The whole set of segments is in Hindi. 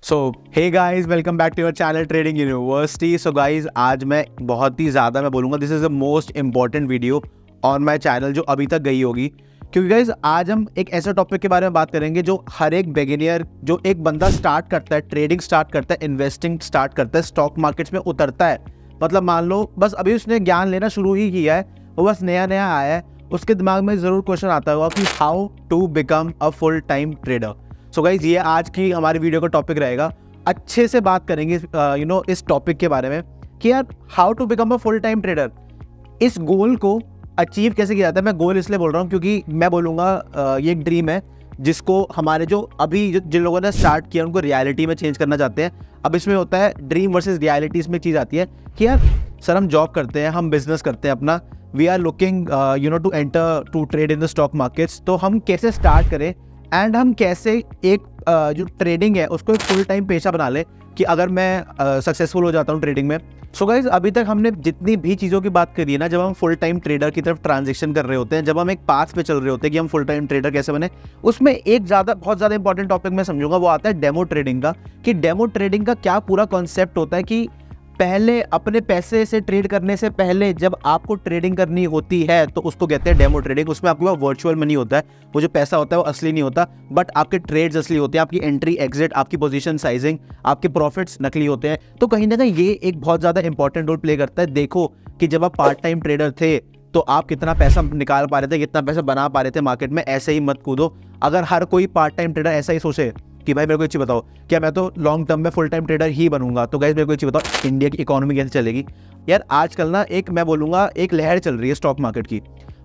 So hey guys, welcome back to your channel trading university. So guys, आज मैं बहुत ही ज़्यादा मैं बोलूँगा this is the most important video on my channel जो अभी तक गई होगी, क्योंकि गाइस आज हम एक ऐसे टॉपिक के बारे में बात करेंगे जो हर एक बिगिनियर, जो एक बंदा स्टार्ट करता है, ट्रेडिंग स्टार्ट करता है, इन्वेस्टिंग स्टार्ट करता है, स्टॉक मार्केट्स में उतरता है, मतलब मान लो बस अभी उसने ज्ञान लेना शुरू ही किया है, वो बस नया नया आया है, उसके दिमाग में ज़रूर क्वेश्चन आता होगा कि how to become a full time trader. So guys, ये आज की हमारी वीडियो का टॉपिक रहेगा। अच्छे से बात करेंगे इस टॉपिक के बारे में कि यार how to become a full time trader, इस गोल को अचीव कैसे किया जाता है। मैं गोल इसलिए बोल रहा हूँ क्योंकि मैं बोलूँगा ये एक ड्रीम है जिसको हमारे जो अभी जिन लोगों ने स्टार्ट किया उनको रियलिटी में चेंज करना चाहते हैं। अब इसमें होता है ड्रीम वर्सेस रियलिटी। इसमें एक चीज़ आती है कि यार सर हम जॉब करते हैं, हम बिजनेस करते हैं अपना, we are looking to enter to trade in the stock markets, तो हम कैसे स्टार्ट करें एंड हम कैसे एक जो ट्रेडिंग है उसको एक फुल टाइम पेशा बना ले कि अगर मैं सक्सेसफुल हो जाता हूँ ट्रेडिंग में। सो गाइज, अभी तक हमने जितनी भी चीज़ों की बात करी है ना, जब हम फुल टाइम ट्रेडर की तरफ ट्रांजिशन कर रहे होते हैं, जब हम एक पाथ पे चल रहे होते हैं कि हम फुल टाइम ट्रेडर कैसे बने, उसमें एक बहुत ज़्यादा इंपॉर्टेंट टॉपिक मैं समझूंगा, वो आता है डेमो ट्रेडिंग का। कि डेमो ट्रेडिंग का क्या पूरा कॉन्सेप्ट होता है कि पहले अपने पैसे से ट्रेड करने से पहले जब आपको ट्रेडिंग करनी होती है तो उसको कहते हैं डेमो ट्रेडिंग। उसमें आपके पास वर्चुअल मनी होता है, वो जो पैसा होता है वो असली नहीं होता, बट आपके ट्रेड्स असली होते हैं, आपकी एंट्री एग्जिट, आपकी पोजीशन साइजिंग, आपके प्रॉफिट्स नकली होते हैं। तो कहीं ना कहीं ये एक बहुत ज़्यादा इंपॉर्टेंट रोल प्ले करता है। देखो कि जब आप पार्ट टाइम ट्रेडर थे तो आप कितना पैसा निकाल पा रहे थे, कितना पैसा बना पा रहे थे मार्केट में। ऐसे ही मत कूदो। अगर हर कोई पार्ट टाइम ट्रेडर ऐसा ही सोचे कि भाई मेरे को एक चीज़ बताओ, क्या मैं तो लॉन्ग टर्म में फुल टाइम ट्रेडर ही बनूंगा, तो गाइस मेरे को एक चीज़ बताओ, इंडिया की इकोनॉमी कैसे चलेगी। यार आजकल ना एक मैं बोलूँगा एक लहर चल रही है स्टॉक मार्केट की,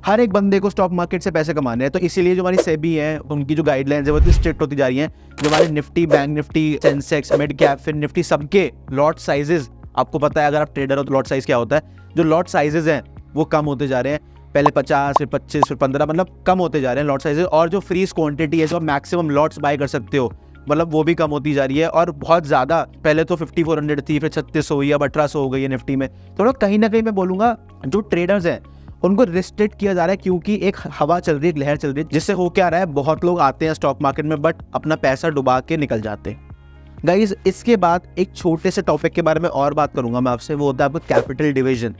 हर एक बंदे को स्टॉक मार्केट से पैसे कमाने हैं। तो इसीलिए जो हमारी सेबी है उनकी जो गाइडलाइंस है वो इतनी स्ट्रिक्ट होती जा रही हैं। जो हमारे Nifty, bank Nifty, Sensex, mid cap, फिर निफ्टी, सबके लॉट साइजेस, आपको पता है अगर आप ट्रेडर हो तो लॉट साइज क्या होता है, जो लॉट साइजेस हैं वो कम होते जा रहे हैं। पहले 50, फिर 25, फिर 15, मतलब कम होते जा रहे हैं लॉट साइजेस। और जो फ्रीज क्वांटिटी है, जो आप मैक्सिमम लॉट्स बाय कर सकते हो, मतलब वो भी कम होती जा रही है। और बहुत ज़्यादा, पहले तो 5400 थी, फिर 3600 या 1800 हो गई है निफ्टी में। तो कहीं ना कहीं मैं बोलूँगा जो ट्रेडर्स हैं उनको रिस्ट्रिक्ट किया जा रहा है, क्योंकि एक हवा चल रही है, एक लहर चल रही है, जिससे हो क्या रहा है, बहुत लोग आते हैं स्टॉक मार्केट में बट अपना पैसा डुबा के निकल जाते हैं। गाइज, इसके बाद एक छोटे से टॉपिक के बारे में और बात करूंगा मैं आपसे, वो होता है आपका कैपिटल डिवीजन।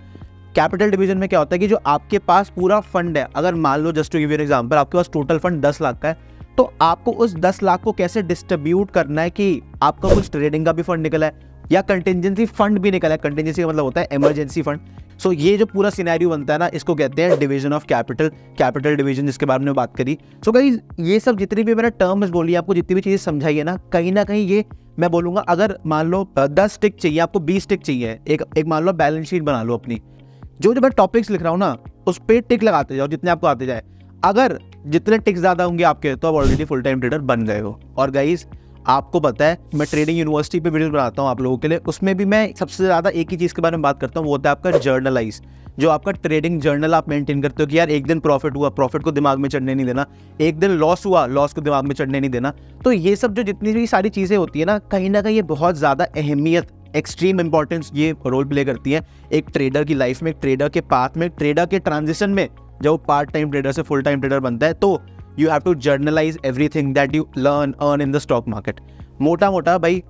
कैपिटल डिवीजन में क्या होता है कि जो आपके पास पूरा फंड है, अगर मान लो just to give you an example, आपके पास टोटल फंड 10 लाख का है, तो आपको उस 10 लाख को कैसे डिस्ट्रीब्यूट करना है कि आपका कुछ ट्रेडिंग का भी फंड निकला है या कंटिजेंसी फंड भी निकला है। कंटिजेंसी का मतलब होता है इमरजेंसी फंड। सो ये जो पूरा सिनेरियो बनता है ना, इसको कहते हैं division of capital, capital division, जिसके बारे में बात करी। सो गाइस, ये सब जितनी भी मैंने टर्म्स बोली, आपको जितनी भी चीज़ें समझाई है ना कहीं ये मैं बोलूँगा, अगर मान लो 10 टिक चाहिए, आपको 20 टिक चाहिए, एक मान लो बैलेंस शीट बना लो अपनी, जो मैं टॉपिक्स लिख रहा हूँ ना उस पर टिक लगाते जाओ जितने आपको आते जाए। अगर जितने टिक्स ज़्यादा होंगे आपके, तो आप ऑलरेडी फुल टाइम ट्रेडर बन गए हो। और गाइस, आपको पता है मैं ट्रेडिंग यूनिवर्सिटी पे वीडियो बनाता हूँ आप लोगों के लिए, उसमें भी मैं सबसे ज़्यादा एक ही चीज़ के बारे में बात करता हूँ, वो होता है आपका जर्नलाइज। जो आपका ट्रेडिंग जर्नल आप मेंटेन करते हो कि यार एक दिन प्रॉफिट हुआ, प्रॉफिट को दिमाग में चढ़ने नहीं देना, एक दिन लॉस हुआ, लॉस को दिमाग में चढ़ने नहीं देना। तो ये सब जो जितनी भी सारी चीज़ें होती है ना, कहीं ना कहीं ये बहुत ज़्यादा अहमियत, एक्सट्रीम इंपॉर्टेंस ये रोल प्ले करती है एक ट्रेडर की लाइफ में, एक ट्रेडर के पाथ में, ट्रेडर के ट्रांजिशन में। जब वो पार्ट टाइम ट्रेडर से फुल टाइम ट्रेडर बनता है तो you have to journalize everything that you learn earn in the stock market. मोटा भाई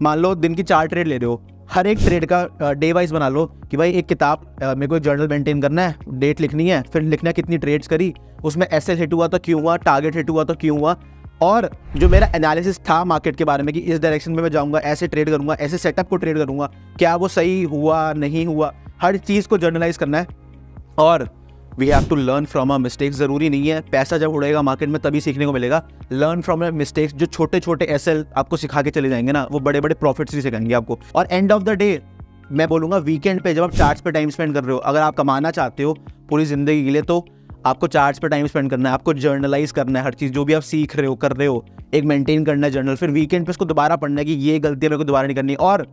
मान लो दिन की 4 ट्रेड ले रहे हो, हर एक ट्रेड का डे वाइज बना लो कि भाई एक किताब, मेरे को एक जर्नल मेंटेन करना है, डेट लिखनी है, फिर लिखना है कितनी ट्रेड्स करी, उसमें एसएल हिट हुआ तो क्यों हुआ, टारगेट हिट हुआ तो क्यों हुआ, और जो मेरा एनालिसिस था मार्केट के बारे में कि इस डायरेक्शन में मैं जाऊंगा, ऐसे ट्रेड करूंगा, ऐसे सेटअप को ट्रेड करूंगा, क्या वो सही हुआ नहीं हुआ, हर चीज़ को जर्नलाइज करना है। और we have to learn from a mistakes. ज़रूरी नहीं है पैसा जब उड़ेगा मार्केट में तभी सीखने को मिलेगा, लर्न फ्रॉम अ मिस्टेक्स। जो छोटे छोटे एसएल आपको सिखा के चले जाएंगे ना, वो बड़े बड़े प्रॉफिट्स भी सिखाएंगे आपको। और एंड ऑफ द डे मैं बोलूँगा वीकेंड पे जब आप चार्ट्स पे टाइम स्पेंड कर रहे हो, अगर आप कमाना चाहते हो पूरी ज़िंदगी के लिए, तो आपको चार्ट्स पे टाइम स्पेंड करना है, आपको जर्नलाइज करना है हर चीज़, जो भी आप सीख रहे हो कर रहे हो, एक मेंटेन करना है जर्नल। फिर वीकेंड पे इसको दोबारा पढ़ना है कि ये गलतियाँ मेरे को दोबारा नहीं करनी। और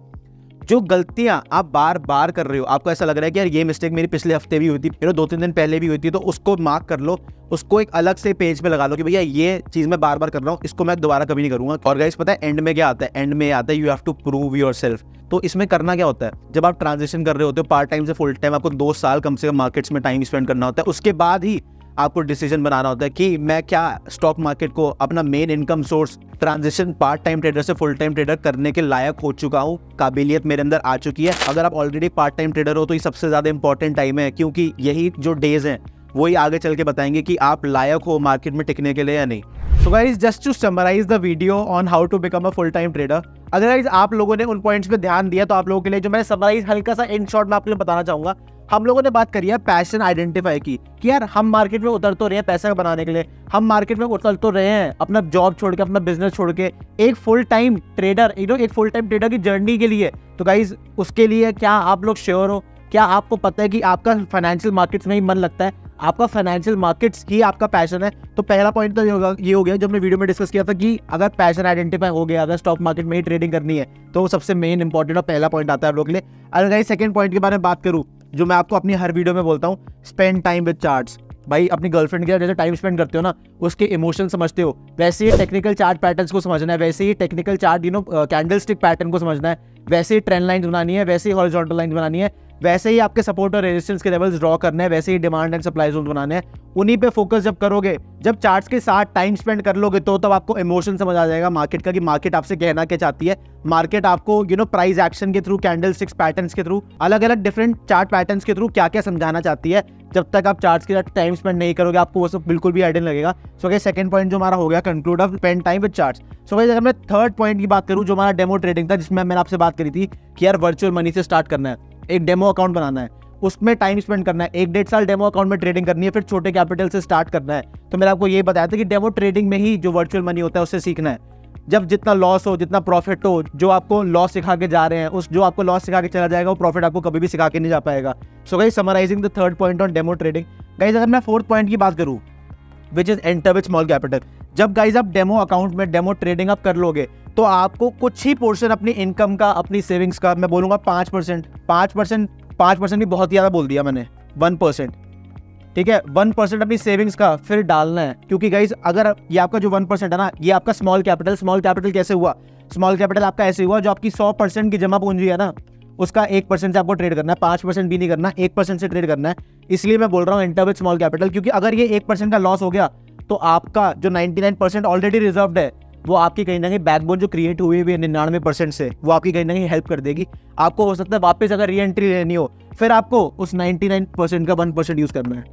जो गलतियां आप बार बार कर रहे हो, आपको ऐसा लग रहा है कि यार ये मिस्टेक मेरी पिछले हफ्ते भी हुई थी, मेरे 2-3 दिन पहले भी हुई थी, तो उसको मार्क कर लो, उसको एक अलग से पेज पे लगा लो कि भैया ये चीज़ मैं बार बार कर रहा हूँ, इसको मैं दोबारा कभी नहीं करूँगा। और गाइस पता है एंड में क्या आता है, एंड में आता है you have to prove yourself. तो इसमें करना क्या होता है, जब आप ट्रांजिशन कर रहे होते हो पार्ट टाइम से फुल टाइम, आपको 2 साल कम से कम मार्केट्स में टाइम स्पेंड करना होता है, उसके बाद ही आपको डिसीजन बनाना होता है कि मैं क्या स्टॉक मार्केट को अपना main income source transition part time trader से फुल टाइम ट्रेडर करने के लायक हो चुका हूँ, काबिलियत मेरे अंदर आ चुकी है। अगर आप ऑलरेडी पार्ट टाइम ट्रेडर हो तो ये सबसे ज़्यादा इंपॉर्टेंट टाइम है, क्योंकि यही जो डेज हैं वही आगे चल के बताएंगे कि आप लायक हो मार्केट में टिकने के लिए या नहीं। So guys, just to summarize the video on how to become a full time trader, अगर गाइस आप लोगों ने उन पॉइंट्स पे ध्यान दिया तो आप लोगों के लिए जो मैंने समराइज हल्का सा इन शॉर्ट में आपको बताना चाहूंगा। हम लोगों ने बात करी है पैशन आइडेंटिफाई की कि यार हम मार्केट में उतर तो रहे हैं पैसा बनाने के लिए, हम मार्केट में उतर तो रहे हैं अपना जॉब छोड़ के, अपना बिजनेस छोड़ के एक फुल टाइम ट्रेडर एक फुल टाइम ट्रेडर की जर्नी के लिए। तो गाइज उसके लिए क्या आप लोग श्योर हो? क्या आपको पता है कि आपका फाइनेंशियल मार्केट्स में ही मन लगता है, आपका फाइनेंशियल मार्केट्स ही आपका पैशन है? तो पहला पॉइंट तो ये हो गया जो हमने वीडियो में डिस्कस किया था कि अगर पैशन आइडेंटिफाई हो गया, अगर स्टॉक मार्केट में ही ट्रेडिंग करनी है तो वो सबसे मेन इंपॉर्टेंट और पहला पॉइंट आता है आप लोग के लिए। अगर गाइस सेकंड पॉइंट के बारे में बात करूं जो मैं आपको अपनी हर वीडियो में बोलता हूँ, स्पेंड टाइम विद चार्ट्स। भाई अपनी गर्लफ्रेंड के साथ जैसे टाइम स्पेंड करते हो ना, उसके इमोशन समझते हो, वैसे ही टेक्निकल चार्ट पैटर्न्स को समझना है, वैसे ही technical chart candle stick pattern को समझना है, वैसे ही ट्रेंड लाइन बनानी है, वैसे ही हॉरिजॉन्टल लाइन बनानी है, वैसे ही आपके सपोर्ट और रेजिस्टेंस के लेवल्स ड्रॉ करने हैं, वैसे ही डिमांड एंड सप्लाई जोन बनाने हैं। उन्हीं पे फोकस जब करोगे, जब चार्ट्स के साथ टाइम स्पेंड कर लोगे तो तब आपको इमोशन समझ आ जाएगा मार्केट का कि मार्केट आपसे कहना क्या चाहती है। मार्केट आपको प्राइस एक्शन के थ्रू, कैंडल स्टिक्स पैटर्न्स के थ्रू, अलग अलग डिफरेंट चार्ट पैटर्न्स के थ्रू क्या क्या समझाना चाहती है। जब तक आप चार्ट्स के साथ टाइम स्पेंड नहीं करोगे आपको वो सब बिल्कुल भी आइडिया लगेगा। सो गाइस सेकंड पॉइंट जो हमारा हो गया conclude of spend time with charts. So guys अगर मैं थर्ड पॉइंट की बात करूं जो हमारा डेमो ट्रेडिंग था, जिसमें मैंने आपसे बात करी थी कि यार वर्चुअल मनी से स्टार्ट करना है, एक डेमो अकाउंट बनाना है, उसमें टाइम स्पेंड करना है, 1-1.5 साल डेमो अकाउंट में ट्रेडिंग करनी है, फिर छोटे कैपिटल से स्टार्ट करना है। तो मैंने आपको ये बताया था कि डेमो ट्रेडिंग में ही जो वर्चुअल मनी होता है उससे सीखना है। जब जितना लॉस हो, जितना प्रॉफिट हो, जो आपको लॉस सिखा के जा रहे हैं, उस जो आपको लॉस सिखा के चला जाएगा वो प्रॉफिट आपको कभी भी सिखा के नहीं जा पाएगा। So guys summarizing the third point on demo trading. Guys अगर मैं फोर्थ पॉइंट की बात करूं which is enter with small capital, जब गाइस आप डेमो अकाउंट में डेमो ट्रेडिंग आप कर लोगे तो आपको कुछ ही पोर्शन अपनी इनकम का, अपनी सेविंग्स का, मैं बोलूंगा 5% भी बहुत ज़्यादा बोल दिया मैंने, 1%, ठीक है, 1% अपनी सेविंग्स का फिर डालना है। क्योंकि गाइस अगर ये आपका जो 1% है ना, ये आपका स्मॉल कैपिटल कैसे हुआ? स्मॉल कैपिटल आपका ऐसे हुआ जो आपकी 100% की जमा पूंजी है ना, उसका 1% से आपको ट्रेड करना है, 5% भी नहीं करना, 1% से ट्रेड करना है। इसलिए मैं बोल रहा हूँ एंटर विद स्मॉल कैपिटल, क्योंकि अगर ये 1% का लॉस हो गया तो आपका जो 99% ऑलरेडी रिजर्व्ड है वो आपकी कहीं ना कहीं बैकबोन जो क्रिएट हुई है 99% से, वो आपकी कहीं ना कहीं हेल्प कर देगी। आपको हो सकता है वापस अगर री एंट्री लेनी हो फिर आपको उस 99% का 1% यूज करना है।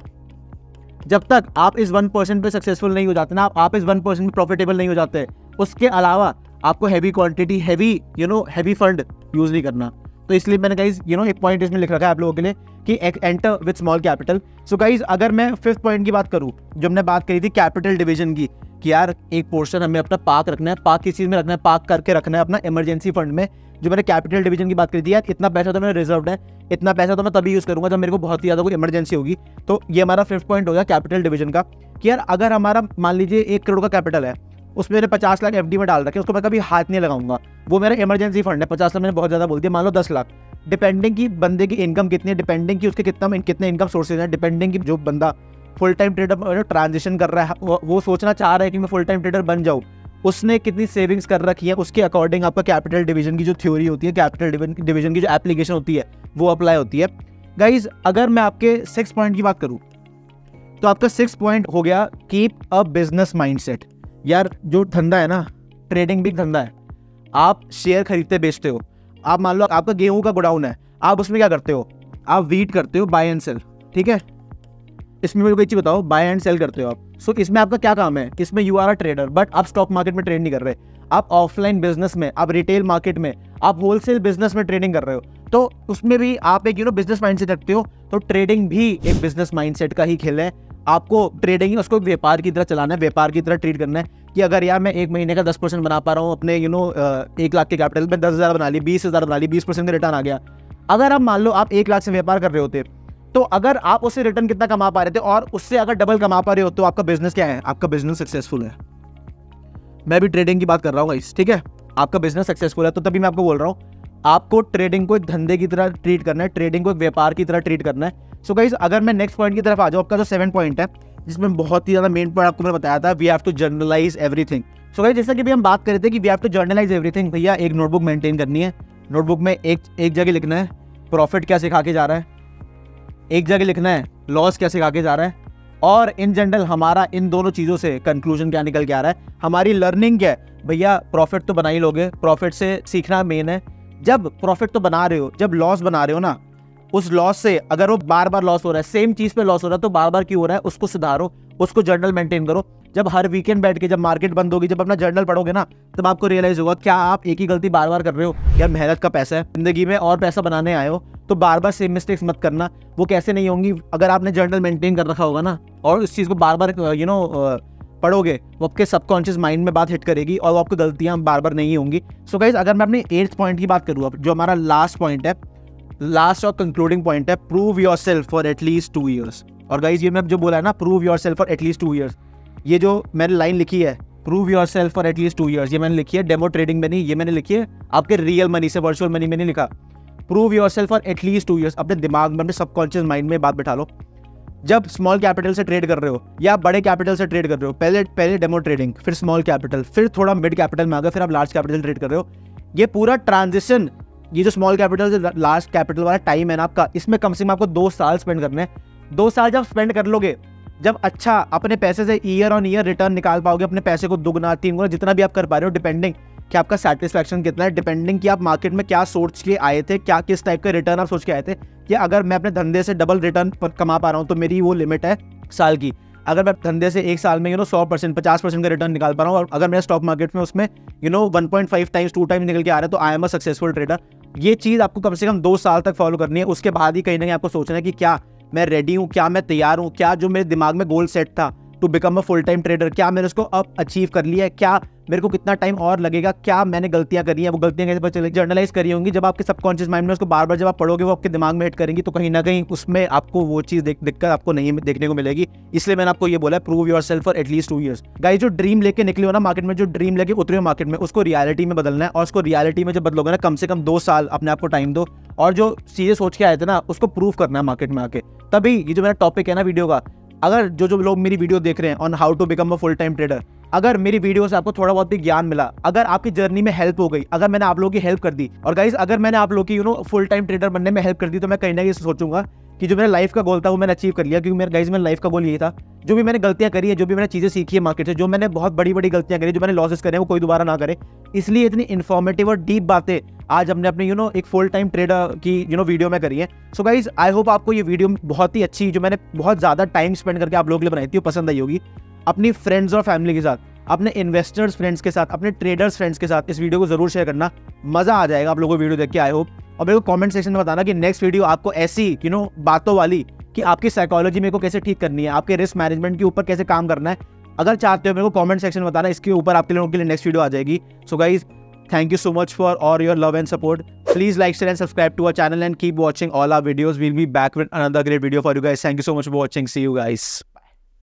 जब तक आप इस 1% पे सक्सेसफुल नहीं हो जाते ना, आप इस 1% में प्रॉफिटेबल नहीं हो जाते, उसके अलावा आपको heavy quantity, heavy fund use नहीं करना। तो इसलिए मैंने गाइस एक पॉइंट इसमें लिख रखा है आप लोगों के लिए कि enter with small capital. So guys अगर मैं फिफ्थ पॉइंट की बात करूं, जो हमने बात करी थी कैपिटल डिवीजन की, कि यार एक पोर्शन हमें अपना पार्क रखना है। पार्क किस चीज़ में रखना है? पार्क करके रखना है अपना इमरजेंसी फंड में। जो मैंने कैपिटल डिवीजन की बात करी थी, यार इतना पैसा तो मेरा रिजर्व्ड है, इतना पैसा तो मैं तभी यूज़ करूंगा जब मेरे को बहुत ही ज़्यादा कोई इमरजेंसी होगी। तो ये हमारा फिफ्थ पॉइंट हो गया कैपिटल डिवीजन का, कि यार अगर हमारा मान लीजिए 1 करोड़ का कैपिटल है, उसमें मैंने 50 लाख एफडी में डाल रखे, उसको मैं कभी हाथ नहीं लगाऊंगा, वो मेरा इमरजेंसी फंड है। 50 लाख मैंने बहुत ज़्यादा बोल दिया, मान लो 10 लाख, डिपेंडिंग की बंदे की इनकम कितनी है, डिपेंडिंग की उसके कितने इनकम सोर्सेज हैं, डिपेंडिंग की जो बंदा फुल टाइम ट्रेडर ट्रांजिशन कर रहा है, वो सोचना चाह रहा है कि मैं फुल टाइम ट्रेडर बन जाऊँ, उसने कितनी सेविंग्स कर रखी है, उसके अकॉर्डिंग आपका कैपिटल डिवीजन की जो थ्योरी होती है, कैपिटल डिवीजन की जो एप्लीकेशन होती है वो अप्लाई होती है। गाइज अगर मैं आपके 6 पॉइंट की बात करूँ तो आपका 6 पॉइंट हो गया कीप अ बिजनेस माइंडसेट। यार जो धंधा है ना, ट्रेडिंग भी धंधा है। आप शेयर खरीदते बेचते हो। आप मान लो आपका गेहूं का गोडाउन है, आप उसमें क्या करते हो? आप वीट करते हो, बाय एंड सेल, ठीक है। इसमें मेरे को एक चीज बताओ, बाय एंड सेल करते हो आप। सो इसमें आपका क्या काम है? इसमें you are a trader, but आप स्टॉक मार्केट में ट्रेड नहीं कर रहे। आप ऑफलाइन बिजनेस में, आप रिटेल मार्केट में, आप होलसेल बिजनेस में ट्रेडिंग कर रहे हो। तो उसमें भी आप एक बिजनेस माइंडसेट रखते हो। तो ट्रेडिंग भी एक बिजनेस माइंडसेट का ही खेल है। आपको ट्रेडिंग उसको व्यापार की तरह चलाना है, व्यापार की तरह ट्रीट करना है कि अगर यार मैं एक महीने का 10% बना पा रहा हूँ अपने 1 लाख के कैपिटल में, 10,000 बना ली, 20,000 बना ली, 20% का रिटर्न आ गया। अगर आप मान लो आप 1 लाख से व्यापार कर रहे होते, तो अगर आप उससे रिटर्न कितना कमा पा रहे थे और उससे अगर डबल कमा पा रहे हो तो आपका बिजनेस क्या है? आपका बिजनेस सक्सेसफुल है। मैं भी ट्रेडिंग की बात कर रहा हूँ गाइस, ठीक है। आपका बिजनेस सक्सेसफुल है, तो तभी मैं आपको बोल रहा हूँ आपको ट्रेडिंग को एक धंधे की तरह ट्रीट करना है, ट्रेडिंग को एक व्यापार की तरह ट्रीट करना है। सो गाइस अगर मैं नेक्स्ट पॉइंट की तरफ आ जाऊँ, आपका जो 7 पॉइंट है, जिसमें बहुत ही ज़्यादा मेन पॉइंट आपको मैंने बताया था, we have to journalize everything. So guys जैसा कि भी हम बात कर रहे थे कि we have to journalize everything. भैया एक नोटबुक मेंटेन करनी है, नोटबुक में एक जगह लिखना है प्रॉफिट क्या सिखा के जा रहा है, एक जगह लिखना है लॉस क्या सिखा के जा रहा है, और इन जनरल हमारा इन दोनों चीज़ों से कंक्लूजन क्या निकल के आ रहा है, हमारी लर्निंग क्या है, भैया प्रॉफिट तो बना ही लोगे, प्रॉफिट से सीखना मेन है। जब प्रॉफिट तो बना रहे हो, जब लॉस बना रहे हो ना, उस लॉस से अगर वो बार बार लॉस हो रहा है, सेम चीज़ पे लॉस हो रहा है, तो बार बार क्यों हो रहा है उसको सुधारो, उसको जर्नल मेंटेन करो। जब हर वीकेंड बैठ के, जब मार्केट बंद होगी, जब अपना जर्नल पढ़ोगे ना, तब आपको रियलाइज होगा क्या आप एक ही गलती बार बार कर रहे हो। यार मेहनत का पैसा है, जिंदगी में और पैसा बनाने आए हो तो बार बार सेम मिस्टेक्स मत करना। वो कैसे नहीं होंगी, अगर आपने जर्नल मेंटेन कर रखा होगा ना और इस चीज़ को बार बार पढ़ोगे, वो आपके सबकॉन्शियस माइंड में बात हिट करेगी और वो आपको गलतियाँ बार बार नहीं होंगी। सो गाइज, अगर मैं अपने 8th पॉइंट की बात करूँ, जो हमारा लास्ट पॉइंट है, लास्ट और कंक्लूडिंग पॉइंट है, prove yourself for at least 2 years। और गाइज ये मैं जो बोला है ना, prove yourself for at least 2 years, ये जो मैंने लाइन लिखी है, prove yourself for at least 2 years, ये मैंने लिखी है डेमो ट्रेडिंग में नहीं, ये मैंने लिखी है आपके रियल मनी से, वर्चुअल मनी में नहीं लिखा। Prove yourself for at least 2 years, अपने दिमाग में, अपने सबकॉन्शियस माइंड में बात बिठा लो। जब स्मॉल कैपिटल से ट्रेड कर रहे हो या बड़े कैपिटल से ट्रेड कर रहे हो, पहले डेमो ट्रेडिंग, फिर स्मॉल कैपिटल, फिर थोड़ा मिड कैपिटल में आ गए, फिर आप लार्ज कैपिटल से ट्रेड कर रहे हो, ये पूरा ट्रांजिशन, ये जो स्मॉल कैपिटल से लार्ज कैपिटल वाला टाइम है ना आपका, इसमें कम से कम आपको 2 साल स्पेंड करने हैं। 2 साल जब स्पेंड कर लोगे, जब अच्छा अपने पैसे से ईयर ऑन ईयर रिटर्न निकाल पाओगे, अपने पैसे को 2 गुना 3 गुना जितना भी आप कर पा रहे हो, डिपेंडिंग कि आपका सेटिस्फैक्शन कितना है, डिपेंडिंग कि आप मार्केट में क्या सोच के आए थे, क्या किस टाइप का रिटर्न आप सोच के आए थे, कि अगर मैं अपने धंधे से डबल रिटर्न कमा पा रहा हूँ तो मेरी वो लिमिट है साल की। अगर मैं धंधे से एक साल में 100% 50% का रिटर्न निकाल पा रहा हूँ, और अगर मेरा स्टॉक मार्केट में उसमें 1.5 टाइम्स 2 टाइम्स निकल के आ रहा है, तो I am a successful trader. ये चीज़ आपको कम से कम 2 साल तक फॉलो करनी है। उसके बाद ही कहीं ना कहीं आपको सोचना है कि क्या मैं रेडी हूँ, क्या मैं तैयार हूँ, क्या जो मेरे दिमाग में गोल सेट था to become a full time trader, क्या मैंने उसको अब अचीव कर लिया है, क्या मेरे को कितना टाइम और लगेगा, क्या मैंने गलतियां करी हैं, वो गलतियां कैसे पता चलेगी, जर्नलाइज करी होंगी। जब आपके सबकॉन्शियस माइंड में उसको बार बार जब आप पढ़ोगे, वो आपके दिमाग में हिट करेंगी, तो कहीं ना कहीं उसमें आपको वो चीज़ दिक्कत आपको नहीं देखने को मिलेगी। इसलिए मैंने आपको ये बोला है, prove yourself for at least 2 years। Guys, जो ड्रीम लेके निकले हो ना मार्केट में, जो ड्रीम लेके उतरे हो मार्केट में, उसको रियलिटी में बदलना है। और उसको रियलिटी में जब बदलोगे ना, कम से कम 2 साल अपने आप को टाइम दो, और जो चीज़ें सोच के आए थे ना, उसको प्रूव करना है मार्केट में आके। तभी ये जो मेरा टॉपिक है ना वीडियो का, अगर जो लोग मेरी वीडियो देख रहे हैं on how to become a full time trader, अगर मेरी वीडियो से आपको थोड़ा बहुत भी ज्ञान मिला, अगर आपकी जर्नी में हेल्प हो गई, अगर मैंने आप लोगों की हेल्प कर दी, और गाइस अगर मैंने आप लोगों की फुल टाइम ट्रेडर बनने में हेल्प कर दी, तो मैं कहीं ना कहीं सोचूंगा कि जो मेरा लाइफ का गोल था वो मैंने अचीव कर लिया। क्योंकि मेरा गाइस मेरा लाइफ का गोल यही था, जो भी मैंने गलतियां करी है, जो भी मैंने चीज़ें सीखी है मार्केट से, जो मैंने बहुत बड़ी बड़ी गलतियां करी, जो मैंने लॉसेस करे हैं, वो कोई दोबारा ना करे। इसलिए इतनी इन्फॉर्मेटिव और डीप बातें आज हमने अपने एक फुल टाइम ट्रेडर की वीडियो में करी है। सो गाइज, आई होप आपको ये वीडियो बहुत ही अच्छी, जो मैंने बहुत ज़्यादा टाइम स्पेंड करके आप लोगों के लिए बनाई थी, वो पसंद आई होगी। अपनी फ्रेंड्स और फैमिली के साथ, अपने इन्वेस्टर्स फ्रेंड्स के साथ, अपने ट्रेडर्स फ्रेंड्स के साथ इस वीडियो को जरूर शेयर करना। मज़ा आ जाएगा आप लोगों को वीडियो देख के, आई होप। और मेरे को कमेंट सेक्शन में बताना कि नेक्स्ट वीडियो आपको ऐसी बातों वाली, कि आपकी साइकोलॉजी मेरे को कैसे ठीक करनी है, आपके रिस्क मैनेजमेंट के ऊपर कैसे काम करना है, अगर चाहते हो मेरे को कमेंट सेक्शन में बताना। इसके ऊपर आपके लोगों के लिए नेक्स्ट वीडियो आ जाएगी। So guys, thank you so much for all your love and support. Please like, share and subscribe to our channel and keep watching all our videos. We'll be back with another great video for you guys. Thank you so much for watching. See you guys.